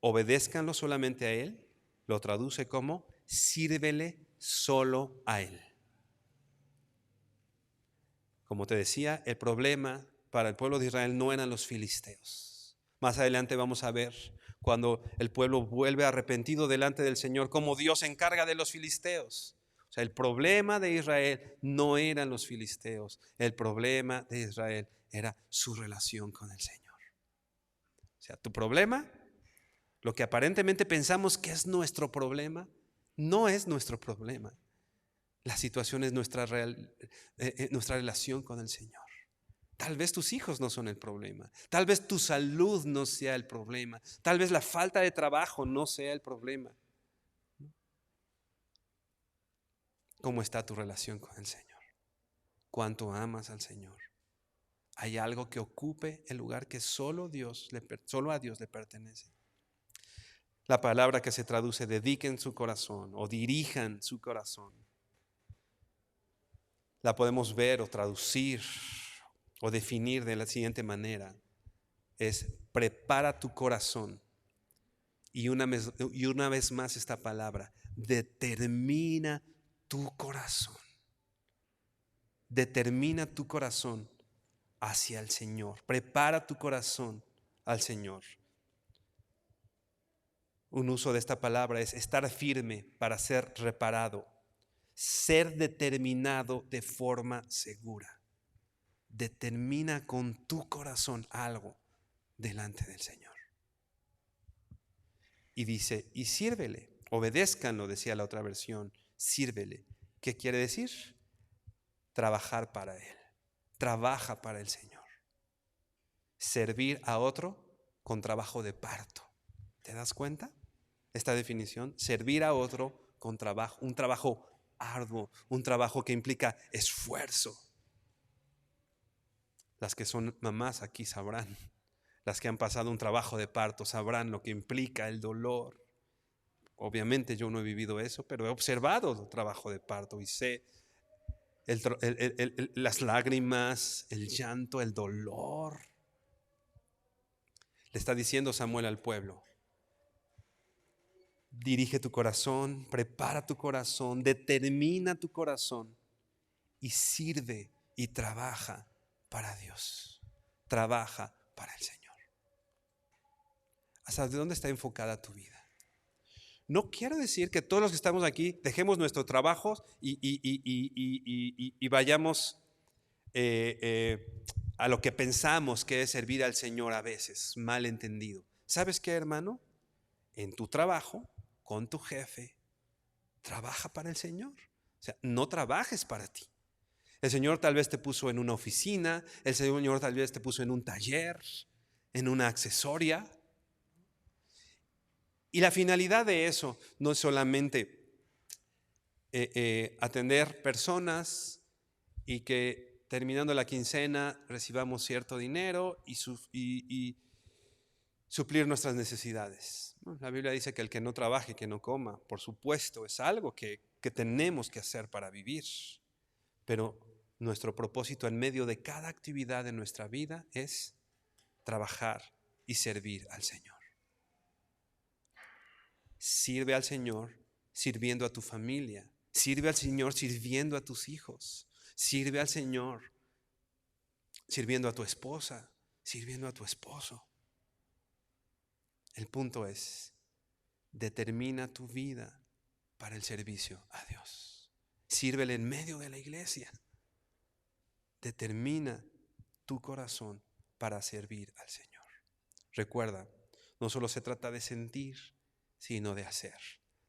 S1: Obedézcanlo solamente a Él, lo traduce como sírvele solo a Él. Como te decía, el problema para el pueblo de Israel no eran los filisteos. Más adelante vamos a ver cuando el pueblo vuelve arrepentido delante del Señor, cómo Dios se encarga de los filisteos. O sea, el problema de Israel no eran los filisteos, el problema de Israel era su relación con el Señor. O sea, tu problema, lo que aparentemente pensamos que es nuestro problema, no es nuestro problema. La situación es nuestra relación con el Señor. Tal vez tus hijos no son el problema. Tal vez tu salud no sea el problema. Tal vez la falta de trabajo no sea el problema. ¿Cómo está tu relación con el Señor? ¿Cuánto amas al Señor? ¿Hay algo que ocupe el lugar que solo a Dios le pertenece? La palabra que se traduce dediquen su corazón o dirijan su corazón, la podemos ver o traducir o definir de la siguiente manera. Es prepara tu corazón. Y una vez más esta palabra, determina tu corazón. Determina tu corazón hacia el Señor. Prepara tu corazón al Señor. Un uso de esta palabra es estar firme para ser reparado. Ser determinado de forma segura. Determina con tu corazón algo delante del Señor. Y dice, y sírvele, obedézcanlo, decía la otra versión, sírvele. ¿Qué quiere decir? Trabajar para Él. Trabaja para el Señor. Servir a otro con trabajo de parto. ¿Te das cuenta? Esta definición, servir a otro con trabajo, un trabajo arduo, un trabajo que implica esfuerzo. Las que son mamás aquí sabrán. Las que han pasado un trabajo de parto sabrán lo que implica el dolor. Obviamente yo no he vivido eso, pero he observado el trabajo de parto y sé las lágrimas, el llanto, el dolor. Le está diciendo Samuel al pueblo, dirige tu corazón, prepara tu corazón, determina tu corazón y sirve y trabaja para Dios. Trabaja para el Señor. ¿Hasta dónde está enfocada tu vida? No quiero decir que todos los que estamos aquí dejemos nuestro trabajo y vayamos a lo que pensamos que es servir al Señor a veces, mal entendido. ¿Sabes qué, hermano? En tu trabajo, con tu jefe, trabaja para el Señor. O sea, no trabajes para ti. El Señor tal vez te puso en una oficina, el Señor tal vez te puso en un taller, en una accesoria. Y la finalidad de eso no es solamente atender personas y que terminando la quincena recibamos cierto dinero y suplir nuestras necesidades. La Biblia dice que el que no trabaje, que no coma. Por supuesto, es algo que tenemos que hacer para vivir. Pero nuestro propósito en medio de cada actividad de nuestra vida es trabajar y servir al Señor. Sirve al Señor sirviendo a tu familia. Sirve al Señor sirviendo a tus hijos. Sirve al Señor sirviendo a tu esposa, sirviendo a tu esposo. El punto es, determina tu vida para el servicio a Dios. Sírvele en medio de la iglesia. Determina tu corazón para servir al Señor. Recuerda, no solo se trata de sentir, sino de hacer,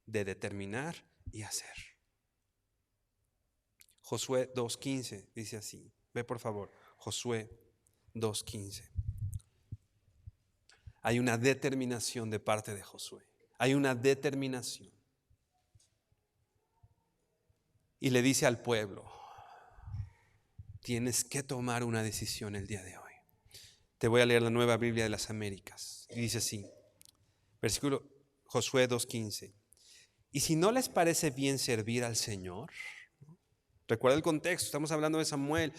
S1: de determinar y hacer. Josué 2:15 dice así. Ve por favor, Josué 2:15. Hay una determinación de parte de Josué. Hay una determinación. Y le dice al pueblo, tienes que tomar una decisión el día de hoy. Te voy a leer la Nueva Biblia de las Américas. Y dice así, versículo Josué 2:15. Y si no les parece bien servir al Señor, recuerda el contexto, estamos hablando de Samuel.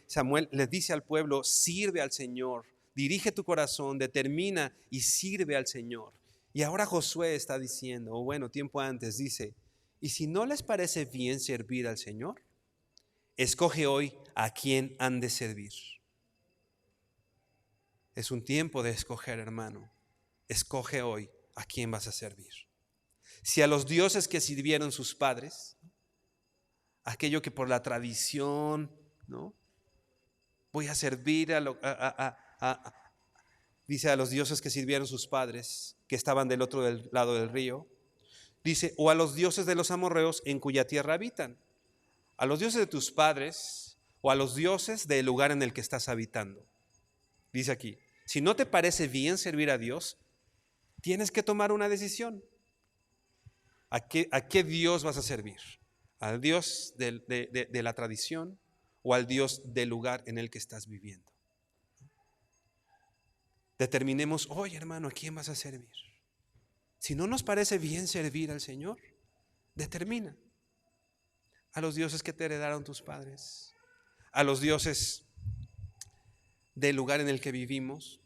S1: Samuel les dice al pueblo, sirve al Señor, dirige tu corazón, determina y sirve al Señor. Y ahora Josué está diciendo, o bueno, tiempo antes dice, y si no les parece bien servir al Señor, escoge hoy a quién han de servir. Es un tiempo de escoger, hermano. Escoge hoy a quién vas a servir. Si a los dioses que sirvieron sus padres, aquello que por la tradición, ¿no? Voy a servir dice a los dioses que sirvieron sus padres, que estaban del otro lado del río. Dice, o a los dioses de los amorreos en cuya tierra habitan. A los dioses de tus padres o a los dioses del lugar en el que estás habitando. Dice aquí, si no te parece bien servir a Dios, tienes que tomar una decisión. ¿A qué Dios vas a servir? ¿Al Dios de la tradición o al Dios del lugar en el que estás viviendo? Determinemos hoy, hermano, ¿a quién vas a servir? Si no nos parece bien servir al Señor, determina. A los dioses que te heredaron tus padres, a los dioses del lugar en el que vivimos,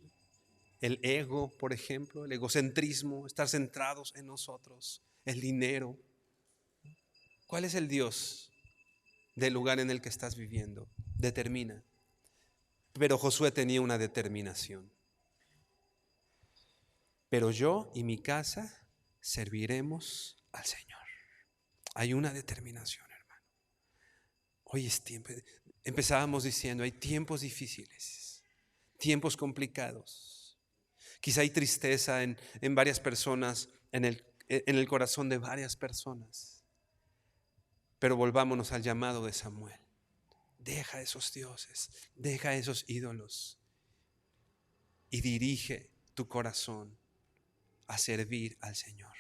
S1: el ego, por ejemplo, el egocentrismo, estar centrados en nosotros, el dinero. ¿Cuál es el Dios del lugar en el que estás viviendo? Determina. Pero Josué tenía una determinación. Pero yo y mi casa serviremos al Señor. Hay una determinación, hermano. Hoy es tiempo. Empezábamos diciendo, hay tiempos difíciles, tiempos complicados. Quizá hay tristeza en varias personas, en el corazón de varias personas. Pero volvámonos al llamado de Samuel. Deja esos dioses, deja esos ídolos y dirige tu corazón a servir al Señor.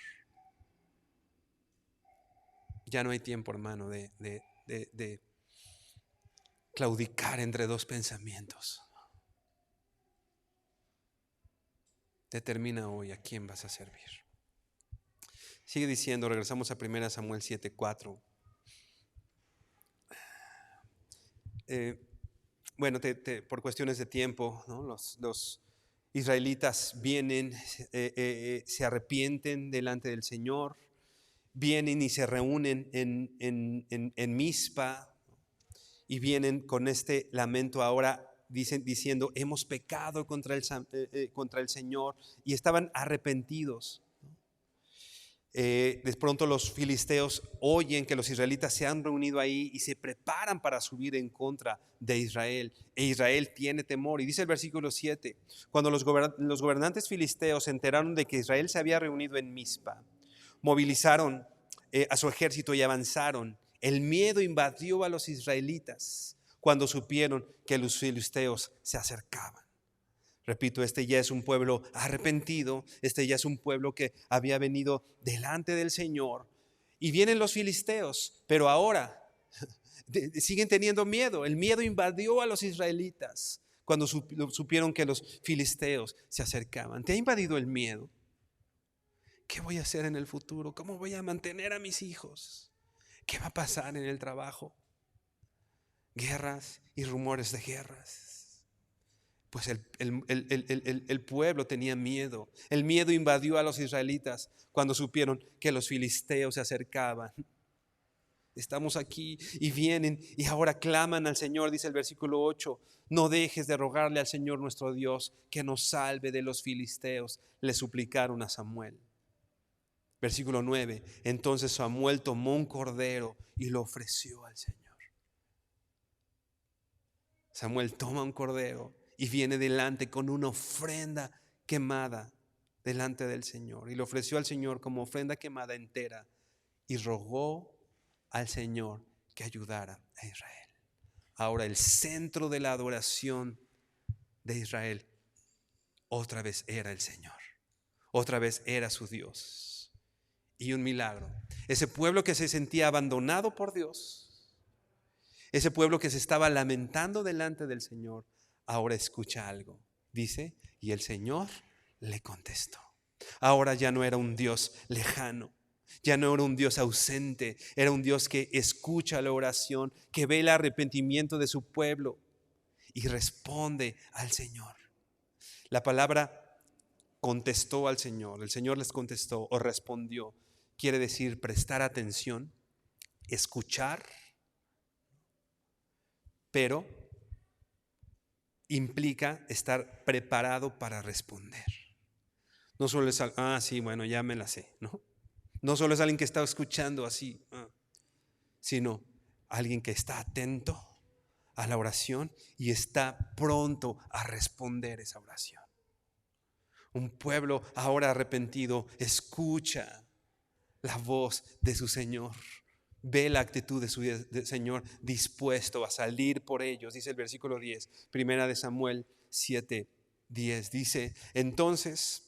S1: Ya no hay tiempo, hermano, de claudicar entre dos pensamientos. Determina hoy a quién vas a servir. Sigue diciendo, regresamos a 1 Samuel 7:4. Bueno, por cuestiones de tiempo, ¿no? Los israelitas vienen, se arrepienten delante del Señor, vienen y se reúnen en Mizpa y vienen con este lamento ahora diciendo, hemos pecado contra el Señor, y estaban arrepentidos. De pronto los filisteos oyen que los israelitas se han reunido ahí y se preparan para subir en contra de Israel. E Israel tiene temor. Y dice el versículo 7, cuando los gobernantes filisteos se enteraron de que Israel se había reunido en Mizpa, movilizaron a su ejército y avanzaron. El miedo invadió a los israelitas cuando supieron que los filisteos se acercaban. Repito, este ya es un pueblo arrepentido, este ya es un pueblo que había venido delante del Señor. Y vienen los filisteos, pero ahora siguen teniendo miedo. El miedo invadió a los israelitas cuando supieron que los filisteos se acercaban. ¿Te ha invadido el miedo? ¿Qué voy a hacer en el futuro? ¿Cómo voy a mantener a mis hijos? ¿Qué va a pasar en el trabajo? Guerras y rumores de guerras. Pues el pueblo tenía miedo. El miedo invadió a los israelitas cuando supieron que los filisteos se acercaban. Estamos aquí y vienen y ahora claman al Señor, dice el versículo 8. No dejes de rogarle al Señor nuestro Dios que nos salve de los filisteos, le suplicaron a Samuel. Versículo 9. Entonces Samuel tomó un cordero y lo ofreció al Señor. Samuel toma un cordero y viene delante con una ofrenda quemada delante del Señor. Y lo ofreció al Señor como ofrenda quemada entera. Y rogó al Señor que ayudara a Israel. Ahora el centro de la adoración de Israel otra vez era el Señor. Otra vez era su Dios. Y un milagro. Ese pueblo que se sentía abandonado por Dios, ese pueblo que se estaba lamentando delante del Señor, ahora escucha algo. Dice, y el Señor le contestó. Ahora ya no era un Dios lejano. Ya no era un Dios ausente, era un Dios que escucha la oración, que ve el arrepentimiento de su pueblo y responde al Señor. La palabra contestó al Señor, el Señor les contestó o respondió, quiere decir prestar atención, escuchar, pero implica estar preparado para responder. No solo es, sí, bueno, ya me la sé, ¿no? No solo es alguien que está escuchando así, sino alguien que está atento a la oración y está pronto a responder esa oración. Un pueblo ahora arrepentido escucha la voz de su Señor, ve la actitud de su Señor dispuesto a salir por ellos. Dice el versículo 10, primera de Samuel 7:10, dice: entonces,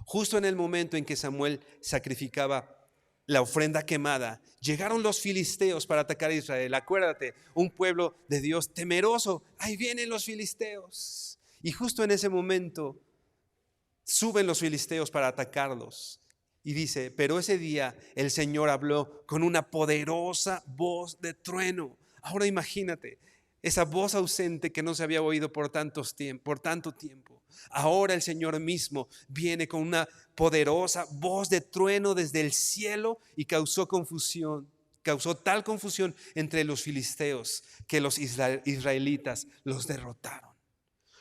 S1: justo en el momento en que Samuel sacrificaba la ofrenda quemada, llegaron los filisteos para atacar a Israel. Acuérdate, un pueblo de Dios temeroso, ahí vienen los filisteos. Y justo en ese momento suben los filisteos para atacarlos. Y dice: pero ese día el Señor habló con una poderosa voz de trueno. Ahora imagínate, esa voz ausente que no se había oído por tanto tiempo. Ahora el Señor mismo viene con una poderosa voz de trueno desde el cielo y causó tal confusión entre los filisteos que los israelitas los derrotaron.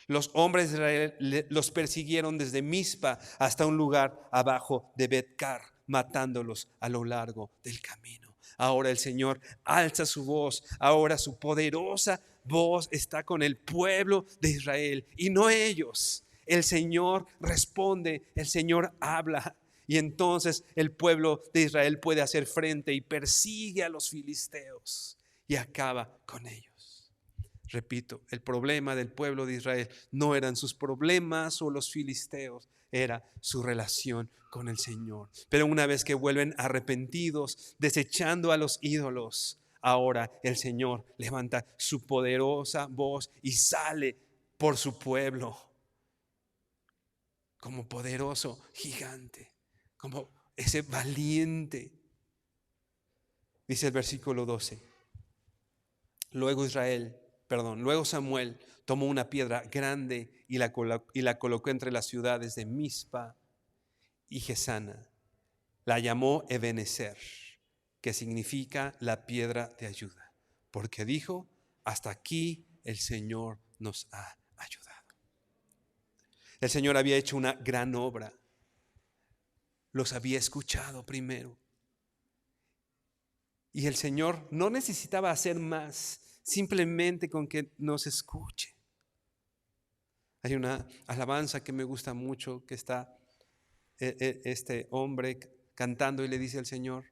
S1: Los hombres de Israel los persiguieron desde Mizpa hasta un lugar abajo de Bet-car, matándolos a lo largo del camino. Ahora el Señor alza su voz, ahora su poderosa voz está con el pueblo de Israel y no ellos. El Señor responde, el Señor habla, y entonces el pueblo de Israel puede hacer frente y persigue a los filisteos y acaba con ellos. Repito, el problema del pueblo de Israel no eran sus problemas o los filisteos, era su relación con el Señor. Pero una vez que vuelven arrepentidos, desechando a los ídolos, ahora el Señor levanta su poderosa voz y sale por su pueblo como poderoso gigante, como ese valiente. Dice el versículo 12: luego Samuel tomó una piedra grande y la colocó entre las ciudades de Mizpa y Gesana. La llamó Ebenezer, que significa la piedra de ayuda, porque dijo: hasta aquí el Señor nos ha ayudado. El Señor había hecho una gran obra, los había escuchado primero, y el Señor no necesitaba hacer más, simplemente con que nos escuche. Hay una alabanza que me gusta mucho, que está este hombre cantando y le dice al Señor: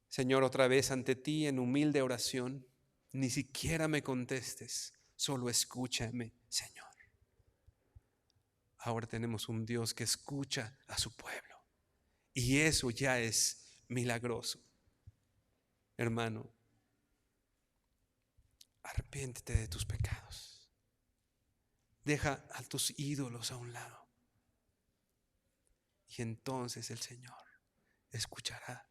S1: Señor, otra vez ante ti en humilde oración, ni siquiera me contestes, solo escúchame, Señor. Ahora tenemos un Dios que escucha a su pueblo, y eso ya es milagroso. Hermano, arrepiéntete de tus pecados. Deja a tus ídolos a un lado. Y entonces el Señor escuchará.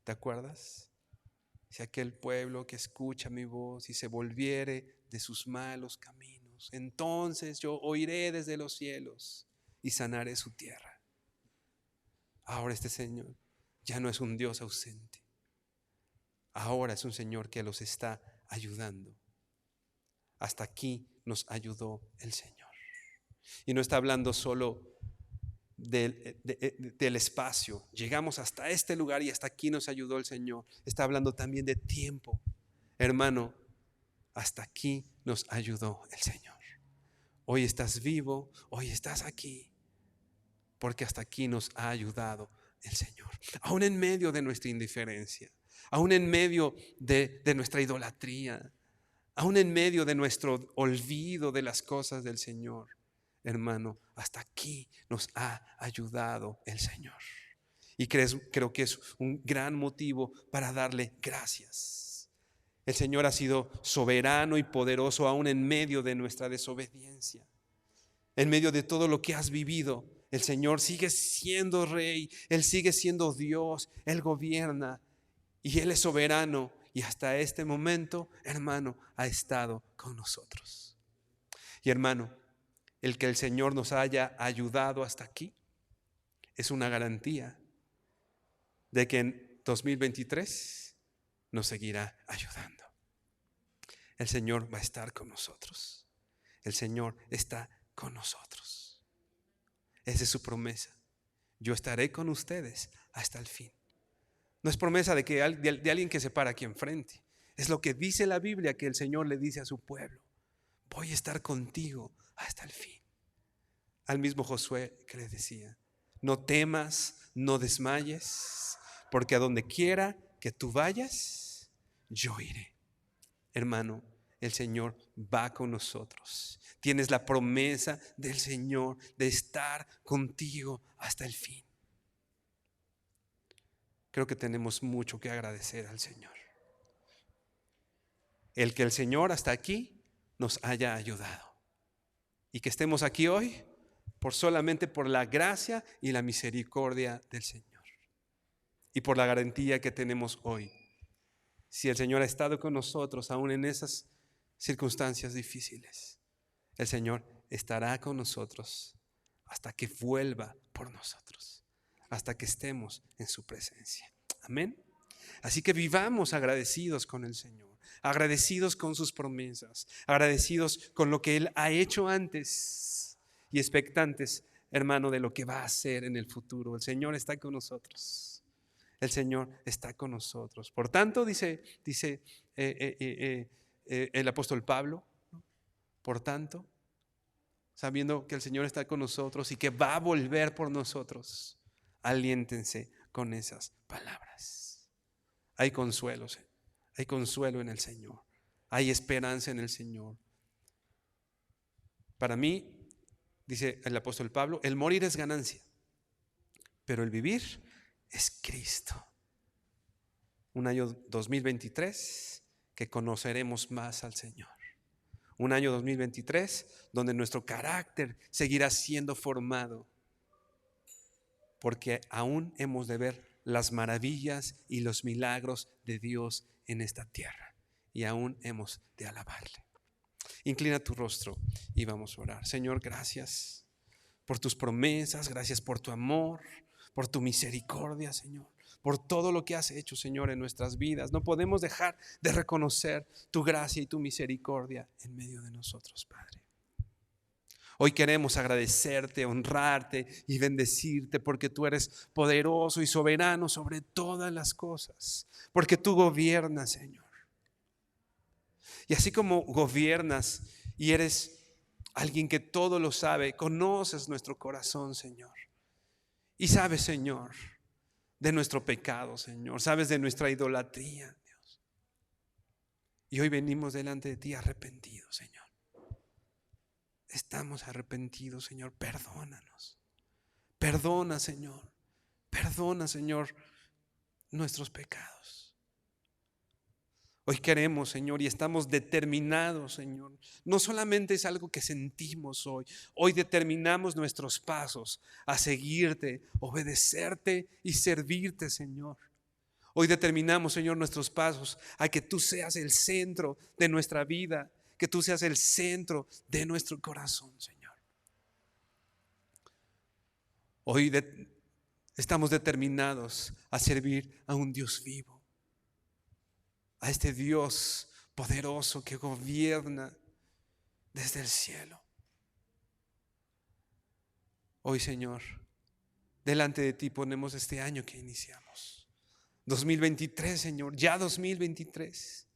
S1: ¿Te acuerdas? Si aquel pueblo que escucha mi voz y se volviere de sus malos caminos, entonces yo oiré desde los cielos y sanaré su tierra. Ahora este Señor ya no es un Dios ausente. Ahora es un Señor que los está ayudando. Hasta aquí nos ayudó el Señor. Y no está hablando solo del espacio. Llegamos hasta este lugar y hasta aquí nos ayudó el Señor. Está hablando también de tiempo. Hermano, hasta aquí nos ayudó el Señor. Hoy estás vivo, hoy estás aquí, porque hasta aquí nos ha ayudado el Señor. Aún en medio de nuestra indiferencia, aún en medio de nuestra idolatría, aún en medio de nuestro olvido de las cosas del Señor, hermano, hasta aquí nos ha ayudado el Señor. Y creo que es un gran motivo para darle gracias. El Señor ha sido soberano y poderoso aún en medio de nuestra desobediencia. En medio de todo lo que has vivido, El Señor sigue siendo rey, Él sigue siendo Dios, Él gobierna y Él es soberano. Y hasta este momento, hermano, ha estado con nosotros. Y hermano, el que el Señor nos haya ayudado hasta aquí es una garantía de que en 2023 nos seguirá ayudando. El Señor va a estar con nosotros. El Señor está con nosotros. Esa es su promesa. Yo estaré con ustedes hasta el fin. No es promesa de alguien que se para aquí enfrente. Es lo que dice la Biblia, que el Señor le dice a su pueblo: voy a estar contigo hasta el fin. Al mismo Josué que le decía: no temas, no desmayes, porque a donde quiera que tú vayas, yo iré. Hermano, el Señor va con nosotros. Tienes la promesa del Señor de estar contigo hasta el fin. Creo que tenemos mucho que agradecer al Señor. El que el Señor hasta aquí nos haya ayudado. Y que estemos aquí hoy solamente por la gracia y la misericordia del Señor. Y por la garantía que tenemos hoy. Si el Señor ha estado con nosotros aún en esas circunstancias difíciles, el Señor estará con nosotros hasta que vuelva por nosotros, hasta que estemos en su presencia. Amén. Así que vivamos agradecidos con el Señor, agradecidos con sus promesas, agradecidos con lo que Él ha hecho antes y expectantes, hermano, de lo que va a hacer en el futuro. El Señor está con nosotros. El Señor está con nosotros. Por tanto, dice el apóstol Pablo, ¿no? Por tanto, sabiendo que el Señor está con nosotros y que va a volver por nosotros, aliéntense con esas palabras. Hay consuelo en el Señor. Hay esperanza en el Señor. Para mí, dice el apóstol Pablo, el morir es ganancia, pero el vivir es Cristo. Un año 2023 que conoceremos más al Señor. Un año 2023 donde nuestro carácter seguirá siendo formado, porque aún hemos de ver las maravillas y los milagros de Dios en esta tierra, y aún hemos de alabarle. Inclina tu rostro y vamos a orar. Señor, gracias por tus promesas, gracias por tu amor, por tu misericordia, Señor, por todo lo que has hecho, Señor, en nuestras vidas. No podemos dejar de reconocer tu gracia y tu misericordia en medio de nosotros, Padre. Hoy queremos agradecerte, honrarte y bendecirte, porque tú eres poderoso y soberano sobre todas las cosas, porque tú gobiernas, Señor. Y así como gobiernas y eres alguien que todo lo sabe, conoces nuestro corazón, Señor. Y sabes, Señor, de nuestro pecado, Señor. Sabes de nuestra idolatría, Dios. Y hoy venimos delante de ti arrepentidos, Señor. Estamos arrepentidos, Señor. Perdónanos. Perdona, Señor. Perdona, Señor, nuestros pecados. Hoy queremos, Señor, y estamos determinados, Señor. No solamente es algo que sentimos hoy. Hoy determinamos nuestros pasos a seguirte, obedecerte y servirte, Señor. Hoy determinamos, Señor, nuestros pasos a que tú seas el centro de nuestra vida, que tú seas el centro de nuestro corazón, Señor. Hoy estamos determinados a servir a un Dios vivo, a este Dios poderoso que gobierna desde el cielo. Hoy, Señor, delante de ti ponemos este año que iniciamos. 2023, Señor, ya 2023.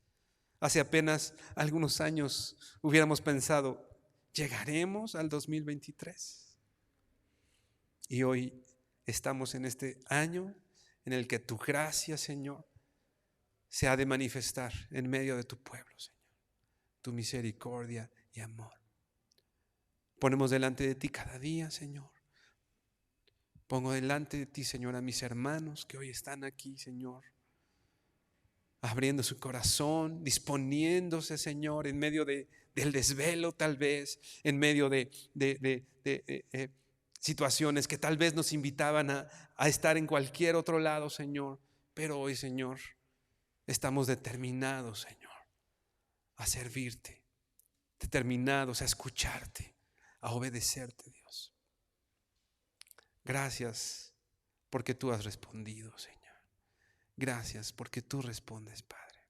S1: Hace apenas algunos años hubiéramos pensado, ¿llegaremos al 2023? Y hoy estamos en este año en el que tu gracia, Señor, se ha de manifestar en medio de tu pueblo, Señor. Tu misericordia y amor. Ponemos delante de ti cada día, Señor. Pongo delante de ti, Señor, a mis hermanos que hoy están aquí, Señor, abriendo su corazón, disponiéndose, Señor, en medio del desvelo tal vez, en medio de situaciones que tal vez nos invitaban a estar en cualquier otro lado, Señor. Pero hoy, Señor, estamos determinados, Señor, a servirte, determinados a escucharte, a obedecerte, Dios. Gracias porque tú has respondido, Señor. Gracias porque tú respondes, Padre.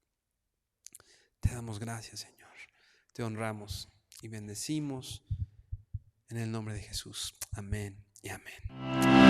S1: Te damos gracias, Señor. Te honramos y bendecimos en el nombre de Jesús. Amén y amén.